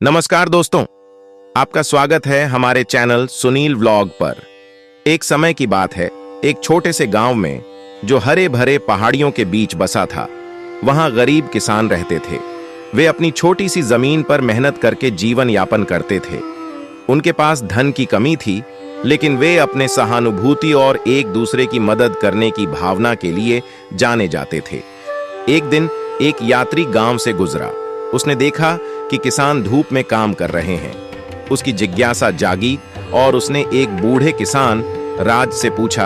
नमस्कार दोस्तों, आपका स्वागत है हमारे चैनल सुनील व्लॉग पर। एक समय की बात है, एक छोटे से गांव में जो हरे भरे पहाड़ियों के बीच बसा था, वहां गरीब किसान रहते थे। वे अपनी छोटी सी जमीन पर मेहनत करके जीवन यापन करते थे। उनके पास धन की कमी थी, लेकिन वे अपने सहानुभूति और एक दूसरे की मदद करने की भावना के लिए जाने जाते थे। एक दिन एक यात्री गांव से गुजरा। उसने देखा कि किसान धूप में काम कर रहे हैं। उसकी जिज्ञासा जागी और उसने एक बूढ़े किसान राज से पूछा,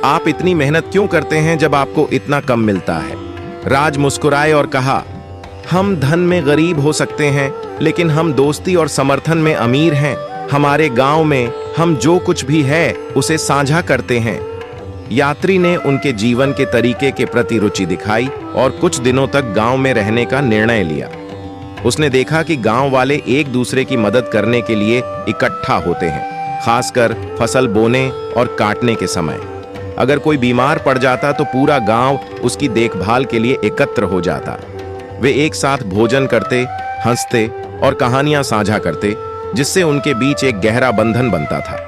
आप इतनी मेहनत क्यों करते हैं जब आपको इतना कम मिलता है? राज मुस्कुराए और कहा, हम धन में गरीब हो सकते हैं, लेकिन हम दोस्ती और समर्थन में अमीर हैं। हमारे गांव में हम जो कुछ भी है उसे साझा करते हैं। यात्री ने उनके जीवन के तरीके के प्रति रुचि दिखाई और कुछ दिनों तक गांव में रहने का निर्णय लिया। उसने देखा कि गांव वाले एक दूसरे की मदद करने के लिए इकट्ठा होते हैं, खासकर फसल बोने और काटने के समय। अगर कोई बीमार पड़ जाता तो पूरा गांव उसकी देखभाल के लिए एकत्र हो जाता। वे एक साथ भोजन करते, हंसते और कहानियां साझा करते, जिससे उनके बीच एक गहरा बंधन बनता था।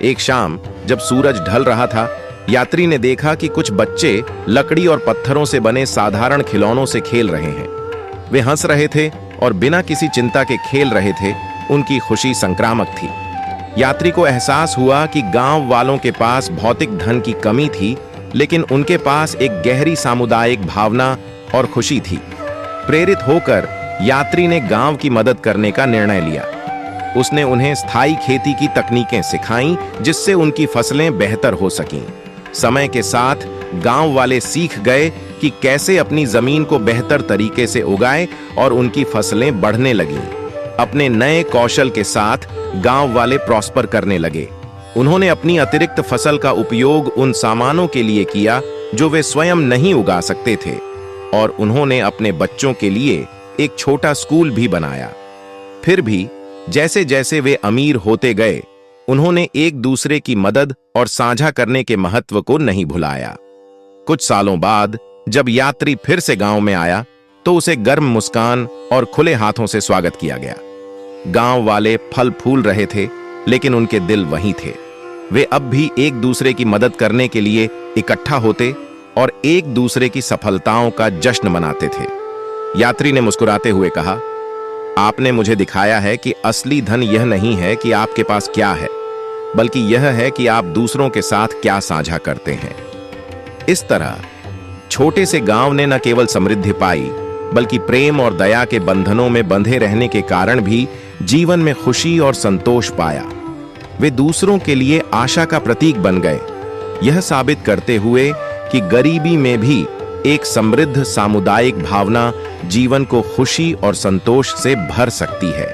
एक शाम जब सूरज ढल रहा था, यात्री ने देखा कि कुछ बच्चे लकड़ी और पत्थरों से बने साधारण खिलौनों से खेल रहे हैं। वे हंस रहे थे और बिना किसी चिंता के खेल रहे थे। उनकी खुशी संक्रामक थी। यात्री को एहसास हुआ कि गांव वालों के पास भौतिक धन की कमी थी, लेकिन उनके पास एक गहरी सामुदायिक भावना और खुशी थी। प्रेरित होकर यात्री ने गांव की मदद करने का निर्णय लिया। उसने उन्हें स्थायी खेती की तकनीकें सिखाईं, जिससे उनकी फसलें बेहतर हो सकीं। समय के साथ गांव वाले सीख गए कि कैसे अपनी जमीन को बेहतर तरीके से उगाएं और उनकी फसलें बढ़ने लगीं। अपने नए कौशल के साथ गांव वाले प्रॉस्पर करने लगे। उन्होंने अपनी अतिरिक्त फसल का उपयोग उन सामानों के लिए किया जो वे स्वयं नहीं उगा सकते थे, और उन्होंने अपने बच्चों के लिए एक छोटा स्कूल भी बनाया। फिर भी जैसे जैसे वे अमीर होते गए, उन्होंने एक दूसरे की मदद और साझा करने के महत्व को नहीं भुलाया। कुछ सालों बाद जब यात्री फिर से गांव में आया, तो उसे गर्म मुस्कान और खुले हाथों से स्वागत किया गया। गांव वाले फल फूल रहे थे, लेकिन उनके दिल वहीं थे। वे अब भी एक दूसरे की मदद करने के लिए इकट्ठा होते और एक दूसरे की सफलताओं का जश्न मनाते थे। यात्री ने मुस्कुराते हुए कहा, आपने मुझे दिखाया है कि असली धन यह नहीं है कि आपके पास क्या है, बल्कि यह है कि आप दूसरों के साथ क्या साझा करते हैं। इस तरह छोटे से गांव ने न केवल समृद्धि पाई, बल्कि प्रेम और दया के बंधनों में बंधे रहने के कारण भी जीवन में खुशी और संतोष पाया। वे दूसरों के लिए आशा का प्रतीक बन गए, यह साबित करते हुए कि गरीबी में भी एक समृद्ध सामुदायिक भावना जीवन को खुशी और संतोष से भर सकती है।